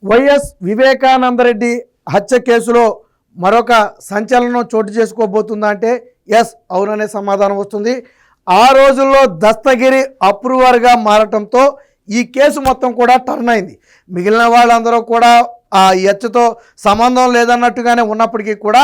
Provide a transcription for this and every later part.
YS Vivekananda Reddy హత్య కేసులో మరొక సంచలనం చోటు చేసుకోబోతుందా అంటే ఎస్ అవుననే సమాధానం వస్తుంది. ఆ రోజుల్లో దస్తగిరి అప్రూవర్గా మారటంతో ఈ కేసు మొత్తం కూడా టర్న్ అయింది. మిగిలిన వాళ్ళందరూ కూడా ఆ హత్యతో సంబంధం లేదన్నట్టుగానే ఉన్నప్పటికీ కూడా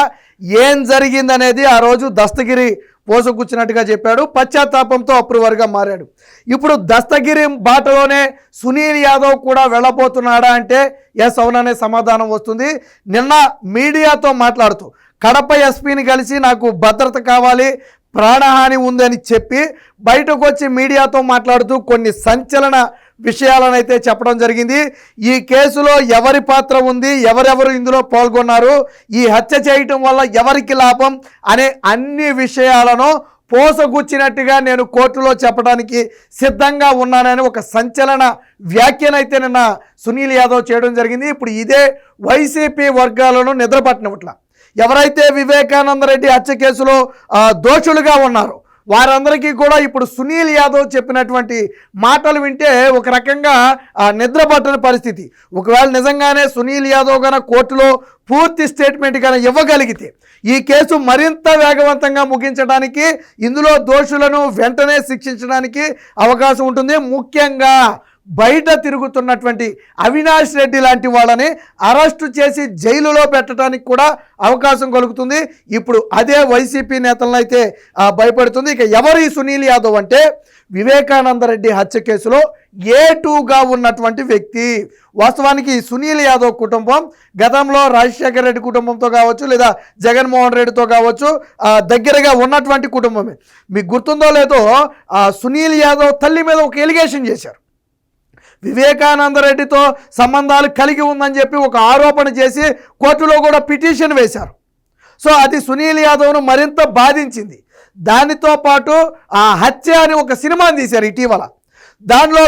ఏం జరిగిందనేది ఆ రోజు దస్తగిరి పోసగుచ్చినట్టుగా చెప్పాడు. పశ్చాత్తాపంతో అప్రూవర్గా మారాడు. ఇప్పుడు దస్తగిరి బాటలోనే సునీల్ యాదవ్ కూడా వెళ్ళబోతున్నాడా అంటే ఎస్ అవుననే సమాధానం వస్తుంది. నిన్న మీడియాతో మాట్లాడుతూ కడప ఎస్పీని కలిసి నాకు భద్రత కావాలి, ప్రాణహాని ఉందని చెప్పి బయటకు వచ్చి మీడియాతో మాట్లాడుతూ కొన్ని సంచలన విషయాలను అయితే చెప్పడం జరిగింది. ఈ కేసులో ఎవరి పాత్ర ఉంది, ఎవరెవరు ఇందులో పాల్గొన్నారు, ఈ హత్య చేయటం వల్ల ఎవరికి లాభం అనే అన్ని విషయాలను పోసగుచ్చినట్టుగా నేను కోర్టులో చెప్పడానికి సిద్ధంగా ఉన్నానని ఒక సంచలన వ్యాఖ్యనైతే నిన్న సునీల్ యాదవ్ చేయడం జరిగింది. ఇప్పుడు ఇదే వైసీపీ వర్గాలను నిద్రపట్టినట్ల ఎవరైతే వివేకానందరెడ్డి హత్య కేసులో దోషులుగా ఉన్నారో వారందరికీ కూడా ఇప్పుడు సునీల్ యాదవ్ చెప్పినటువంటి మాటలు వింటే ఒక రకంగా నిద్రపట్టని పరిస్థితి. ఒకవేళ నిజంగానే సునీల్ యాదవ్ గన కోర్టులో పూర్తి స్టేట్మెంట్ కనుక ఇవ్వగలిగితే ఈ కేసు మరింత వేగవంతంగా ముగించడానికి, ఇందులో దోషులను వెంటనే శిక్షించడానికి అవకాశం ఉంటుంది. ముఖ్యంగా బయట తిరుగుతున్నటువంటి అవినాష్ రెడ్డి లాంటి వాళ్ళని అరెస్టు చేసి జైలులో పెట్టడానికి కూడా అవకాశం కలుగుతుంది. ఇప్పుడు అదే వైసీపీ నేతలను అయితే భయపడుతుంది. ఇక ఎవరు ఈ సునీల్ యాదవ్ అంటే వివేకానందరెడ్డి హత్య కేసులో A2గా ఉన్నటువంటి వ్యక్తి. వాస్తవానికి సునీల్ యాదవ్ కుటుంబం గతంలో రాజశేఖర రెడ్డి కుటుంబంతో కావచ్చు లేదా జగన్మోహన్ రెడ్డితో కావచ్చు దగ్గరగా ఉన్నటువంటి కుటుంబమే. మీకు గుర్తుందో లేదో సునీల్ యాదవ్ తల్లి మీద ఒక ఎలిగేషన్ చేశారు. వివేకానందరెడ్డితో సంబంధాలు కలిగి ఉందని చెప్పి ఒక ఆరోపణ చేసి కోర్టులో కూడా పిటిషన్ వేశారు. సో అది సునీల్ యాదవ్ను మరింత బాధించింది. దానితో పాటు ఆ హత్య అని ఒక సినిమాని తీశారు ఇటీవల. దానిలో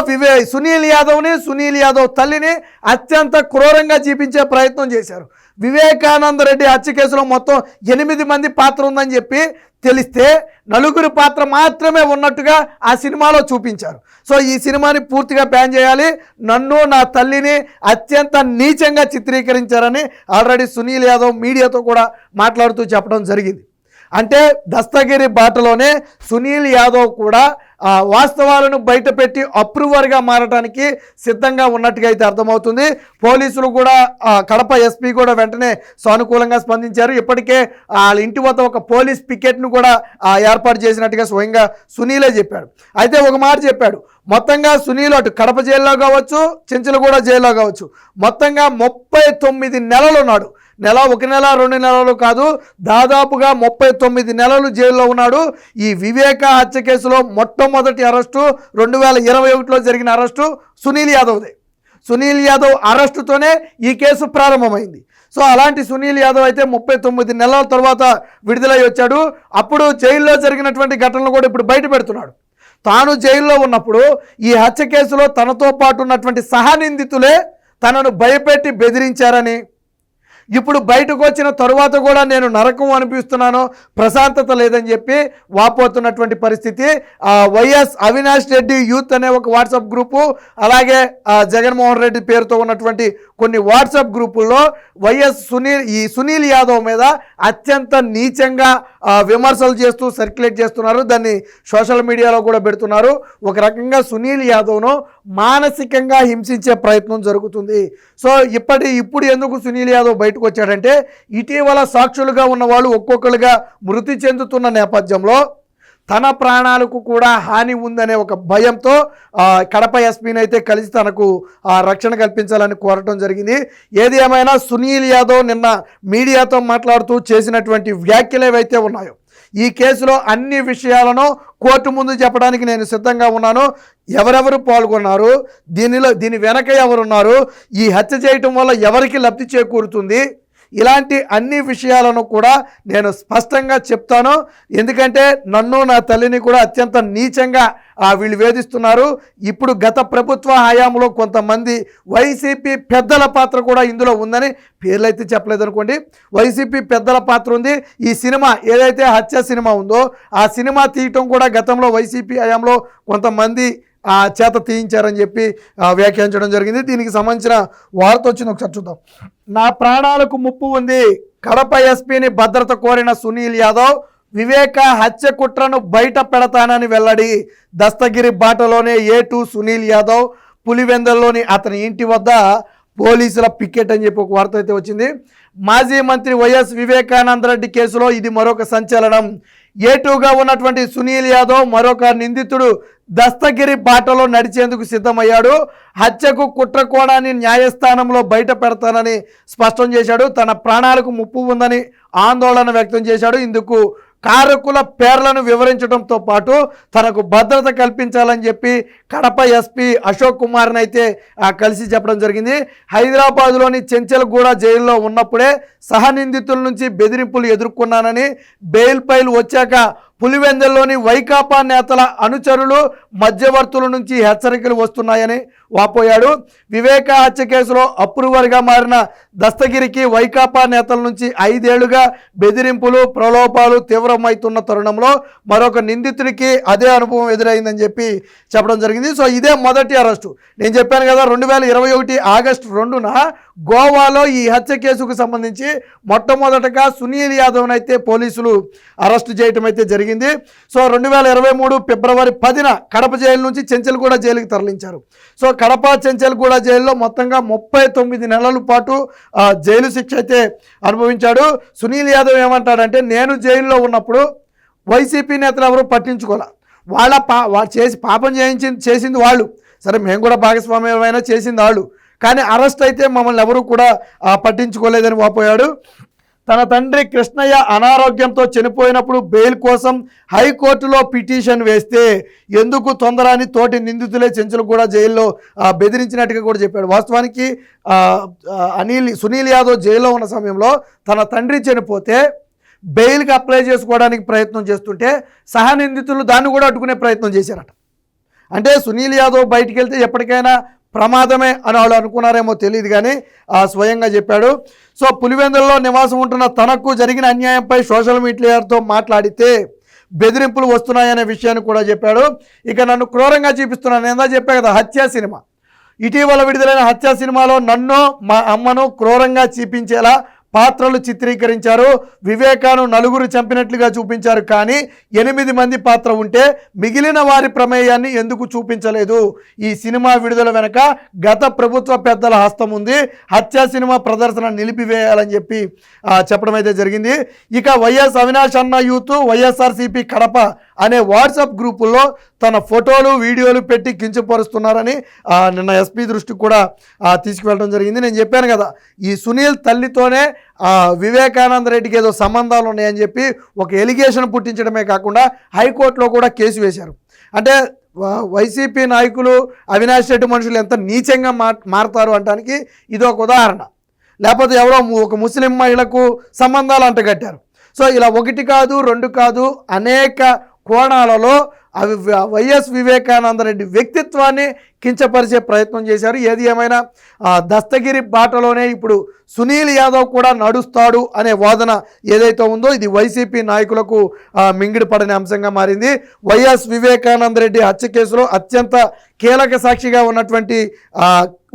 సునీల్ యాదవ్ని, సునీల్ యాదవ్ తల్లిని అత్యంత క్రూరంగా చూపించే ప్రయత్నం చేశారు. వివేకానందరెడ్డి హత్య కేసులో మొత్తం 8 మంది పాత్ర ఉందని చెప్పి తెలిస్తే 4 పాత్ర మాత్రమే ఉన్నట్టుగా ఆ సినిమాలో చూపించారు. సో ఈ సినిమాని పూర్తిగా బ్యాన్ చేయాలి, నన్ను నా తల్లిని అత్యంత నీచంగా చిత్రీకరించారని ఆల్రెడీ సునీల్ యాదవ్ మీడియాతో కూడా మాట్లాడుతూ చెప్పడం జరిగింది. అంటే దస్తగిరి బాటలోనే సునీల్ యాదవ్ కూడా వాస్తవాలను బయటపెట్టి అప్రూవర్గా మారడానికి సిద్ధంగా ఉన్నట్టుగా అయితే అర్థమవుతుంది. పోలీసులు కూడా కడప ఎస్పీ కూడా వెంటనే సానుకూలంగా స్పందించారు. ఇప్పటికే వాళ్ళ ఇంటి వద్ద ఒక పోలీస్ పికెట్ను కూడా ఏర్పాటు చేసినట్టుగా స్వయంగా సునీలే చెప్పాడు. అయితే ఒక మాట చెప్పాడు, మొత్తంగా సునీల్ అటు కడప జైల్లో కావచ్చు, చెంచలగూడ జైల్లో కావచ్చు మొత్తంగా 39 నెలలు ఉన్నాడు. నెల 1 నెల 2 నెలలు కాదు, దాదాపుగా 39 నెలలు జైల్లో ఉన్నాడు. ఈ వివేక హత్య కేసులో మొట్టమొదటి అరెస్టు 2021లో జరిగిన అరెస్టు సునీల్ యాదవ్దే. సునీల్ యాదవ్ అరెస్టుతోనే ఈ కేసు ప్రారంభమైంది. సో అలాంటి సునీల్ యాదవ్ అయితే 39 నెలల తర్వాత విడుదలై వచ్చాడు. అప్పుడు జైల్లో జరిగినటువంటి ఘటనలు కూడా ఇప్పుడు బయట పెడుతున్నాడు. తాను జైల్లో ఉన్నప్పుడు ఈ హత్య కేసులో తనతో పాటు ఉన్నటువంటి సహనిందితులే తనను భయపెట్టి బెదిరించారని, ఇప్పుడు బయటకు వచ్చిన తరువాత కూడా నేను నరకం అనిపిస్తున్నాను, ప్రశాంతత లేదని చెప్పి వాపోతున్నటువంటి పరిస్థితి. వైఎస్ అవినాష్ రెడ్డి యూత్ అనే ఒక వాట్సాప్ గ్రూపు, అలాగే జగన్మోహన్ రెడ్డి పేరుతో ఉన్నటువంటి కొన్ని వాట్సాప్ గ్రూపుల్లో సునీల్ యాదవ్ మీద అత్యంత నీచంగా విమర్శలు చేస్తూ సర్క్యులేట్ చేస్తున్నారు. దాన్ని సోషల్ మీడియాలో కూడా పెడుతున్నారు. ఒక రకంగా సునీల్ యాదవ్ను మానసికంగా హింసించే ప్రయత్నం జరుగుతుంది. సో ఇప్పుడు ఎందుకు సునీల్ యాదవ్ బయటకు వచ్చాడంటే ఇటీవల సాక్షులుగా ఉన్న వాళ్ళు ఒక్కొక్కరుగా మృతి చెందుతున్న నేపథ్యంలో తన ప్రాణాలకు కూడా హాని ఉందనే ఒక భయంతో కడప ఎస్పీని అయితే కలిసి తనకు రక్షణ కల్పించాలని కోరటం జరిగింది. ఏది ఏమైనా సునీల్ యాదవ్ నిన్న మీడియాతో మాట్లాడుతూ చేసినటువంటి వ్యాఖ్యలు ఏవైతే ఉన్నాయో ఈ కేసులో అన్ని విషయాలను కోర్టు ముందు చెప్పడానికి నేను సిద్ధంగా ఉన్నాను. ఎవరెవరు పాల్గొన్నారు, దీని వెనక ఎవరున్నారు, ఈ హత్య చేయటం వల్ల ఎవరికి లబ్ధి చేకూరుతుంది, ఇలాంటి అన్ని విషయాలను కూడా నేను స్పష్టంగా చెప్తాను. ఎందుకంటే నన్ను నా తల్లిని కూడా అత్యంత నీచంగా వీళ్ళు వేధిస్తున్నారు. ఇప్పుడు గత ప్రభుత్వ హయాంలో కొంతమంది వైసీపీ పెద్దల పాత్ర కూడా ఇందులో ఉందని, పేర్లు అయితే చెప్పలేదు అనుకోండి, వైసీపీ పెద్దల పాత్ర ఉంది. ఈ సినిమా ఏదైతే హత్య సినిమా ఉందో ఆ సినిమా తీయటం కూడా గతంలో వైసీపీ హయాంలో కొంతమంది చేత తీయించారని చెప్పి వ్యాఖ్యానించడం జరిగింది. దీనికి సంబంధించిన వార్త వచ్చింది, ఒకసారి చూద్దాం. నా ప్రాణాలకు ముప్పు ఉంది, కడప ఎస్పీని భద్రత కోరిన సునీల్ యాదవ్, వివేక హత్య కుట్రను బయట పెడతానని వెల్లడి. దస్తగిరి బాటలోనే A2 సునీల్ యాదవ్, పులివెందల్లోని అతని ఇంటి వద్ద పోలీసుల పికెట్ అని చెప్పి ఒక వార్త అయితే వచ్చింది. మాజీ మంత్రి వైఎస్ వివేకానందరెడ్డి కేసులో ఇది మరొక సంచలనం. A2గా ఉన్నటువంటి సునీల్ యాదవ్ మరొక నిందితుడు దస్తగిరి బాటలో నడిచేందుకు సిద్ధమయ్యాడు. హత్యకు కుట్ర కోణాన్ని న్యాయస్థానంలో బయట పెడతానని స్పష్టం చేశాడు. తన ప్రాణాలకు ముప్పు ఉందని ఆందోళన వ్యక్తం చేశాడు. ఇందుకు కారకుల పేర్లను వివరించడంతో పాటు తనకు భద్రత కల్పించాలని చెప్పి కడప ఎస్పీ అశోక్ కుమార్ని అయితే కలిసి చెప్పడం జరిగింది. హైదరాబాద్లోని చెంచల్గూడ జైల్లో ఉన్నప్పుడే సహనిందితుల నుంచి బెదిరింపులు ఎదుర్కొన్నానని, బెయిల్ ఫైల్ వచ్చాక పులివెందుల్లోని వైకాపా నేతల అనుచరులు మధ్యవర్తుల నుంచి హెచ్చరికలు వస్తున్నాయని వాపోయాడు. వివేక హత్య కేసులో అప్రూవర్గా మారిన దస్తగిరికి వైకాపా నేతల నుంచి 5 ఏళ్లుగా బెదిరింపులు, ప్రలోభాలు తీవ్రమవుతున్న తరుణంలో మరొక నిందితుడికి అదే అనుభవం ఎదురైందని చెప్పి చెప్పడం జరిగింది. సో ఇదే మొదటి అరెస్టు. నేను చెప్పాను కదా, 2021 ఆగస్టు 2న గోవాలో ఈ హత్య కేసుకు సంబంధించి మొట్టమొదటగా సునీల్ యాదవ్ని అయితే పోలీసులు అరెస్టు చేయటం అయితే జరిగింది. సో 2023 ఫిబ్రవరి 10న కడప జైలు నుంచి చెంచల్గూడ జైలుకి తరలించారు. సో కడప చెంచల్గూడ జైల్లో మొత్తంగా 39 నెలల పాటు జైలు శిక్ష అయితే అనుభవించాడు. సునీల్ యాదవ్ ఏమంటాడంటే, నేను జైల్లో ఉన్నప్పుడు వైసీపీ నేతలు ఎవరు పట్టించుకోలే, పాపం చేసింది వాళ్ళు, సరే మేము కూడా భాగస్వామ్యమైనా చేసింది వాళ్ళు, కానీ అరెస్ట్ అయితే మమ్మల్ని ఎవరు కూడా పట్టించుకోలేదని వాపోయాడు. తన తండ్రి కృష్ణయ్య అనారోగ్యంతో చనిపోయినప్పుడు బెయిల్ కోసం హైకోర్టులో పిటిషన్ వేస్తే ఎందుకు తొందర అని తోటి నిందితులే చెంచల్గూడ జైల్లో బెదిరించినట్టుగా కూడా చెప్పాడు. వాస్తవానికి సునీల్ యాదవ్ జైల్లో ఉన్న సమయంలో తన తండ్రి చనిపోతే బెయిల్కి అప్లై చేసుకోవడానికి ప్రయత్నం చేస్తుంటే సహనిందితులు దాన్ని కూడా అడ్డుకునే ప్రయత్నం చేశారట. అంటే సునీల్ యాదవ్ బయటికి వెళ్తే ఎప్పటికైనా ప్రమాదమే అని వాళ్ళు అనుకున్నారేమో తెలియదు, కానీ స్వయంగా చెప్పాడు. సో పులివెందుల్లో నివాసం ఉంటున్న తనకు జరిగిన అన్యాయంపై సోషల్ మీడియాతో మాట్లాడితే బెదిరింపులు వస్తున్నాయనే విషయాన్ని కూడా చెప్పాడు. ఇక నన్ను క్రూరంగా చూపిస్తున్నాను, నేను చెప్పా కదా, హత్య సినిమా, ఇటీవల విడుదలైన హత్య సినిమాలో నన్ను మా అమ్మను క్రూరంగా చూపించేలా పాత్రలు చిత్రీకరించారు. వివేకాను 9 చంపినట్లుగా చూపించారు, కానీ 8 మంది పాత్ర ఉంటే మిగిలిన వారి ప్రమేయాన్ని ఎందుకు చూపించలేదు? ఈ సినిమా విడుదల వెనక గత ప్రభుత్వ పెద్దల హస్తం ఉంది. హత్య సినిమా ప్రదర్శన నిలిపివేయాలని చెప్పి చెప్పడం అయితే జరిగింది. ఇక వైఎస్ అవినాష్ అన్న యూత్ వైఎస్ఆర్సీపీ కడప అనే వాట్సాప్ గ్రూపుల్లో తన ఫోటోలు వీడియోలు పెట్టి కించపరుస్తున్నారని నిన్న ఎస్పీ దృష్టికి కూడా తీసుకువెళ్ళడం జరిగింది. నేను చెప్పాను కదా, ఈ సునీల్ తల్లితోనే వివేకానంద రెడ్డికి ఏదో సంబంధాలు ఉన్నాయని చెప్పి ఒక ఎలిగేషన్ పుట్టించడమే కాకుండా హైకోర్టులో కూడా కేసు వేశారు. అంటే వైసీపీ నాయకులు అవినాష్ రెడ్డి మనుషులు ఎంత నీచంగా మారతారు అనడానికి ఇది ఒక ఉదాహరణ. లేకపోతే ఎవరో ఒక ముస్లిం మహిళకు సంబంధాలు అంటగట్టారు. సో ఇలా 1 కాదు 2 కాదు అనేక కోణాలలో వైఎస్ వివేకానంద రెడ్డి వ్యక్తిత్వాన్ని కించపరిచే ప్రయత్నం చేశారు. ఏది ఏమైనా దస్తగిరి బాటలోనే ఇప్పుడు సునీల్ యాదవ్ కూడా నడుస్తాడు అనే వాదన ఏదైతే ఉందో ఇది వైసీపీ నాయకులకు మింగిడి పడని అంశంగా మారింది. వైఎస్ వివేకానంద రెడ్డి హత్య కేసులో అత్యంత కీలక సాక్షిగా ఉన్నటువంటి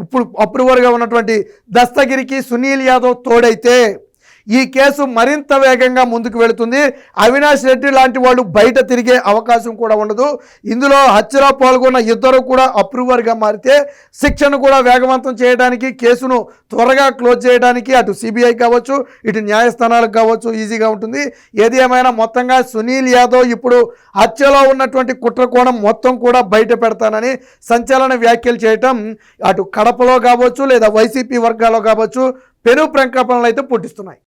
ఇప్పుడు అప్రూవర్గా ఉన్నటువంటి దస్తగిరికి సునీల్ యాదవ్ తోడైతే ఈ కేసు మరింత వేగంగా ముందుకు వెళుతుంది. అవినాష్ రెడ్డి లాంటి వాళ్ళు బయట తిరిగే అవకాశం కూడా ఉండదు. ఇందులో హత్యలో పాల్గొన్న ఇద్దరు కూడా అప్రూవర్గా మారితే శిక్షను కూడా వేగవంతం చేయడానికి, కేసును త్వరగా క్లోజ్ చేయడానికి అటు సిబిఐ కావచ్చు ఇటు న్యాయస్థానాలకు కావచ్చు ఈజీగా ఉంటుంది. ఏది ఏమైనా మొత్తంగా సునీల్ యాదవ్ ఇప్పుడు హత్యలో ఉన్నటువంటి కుట్రకోణం మొత్తం కూడా బయట పెడతానని సంచలన వ్యాఖ్యలు చేయటం అటు కడపలో కావచ్చు లేదా వైసీపీ వర్గాల్లో కావచ్చు పెను ప్రకంపనలు అయితే పుట్టిస్తున్నాయి.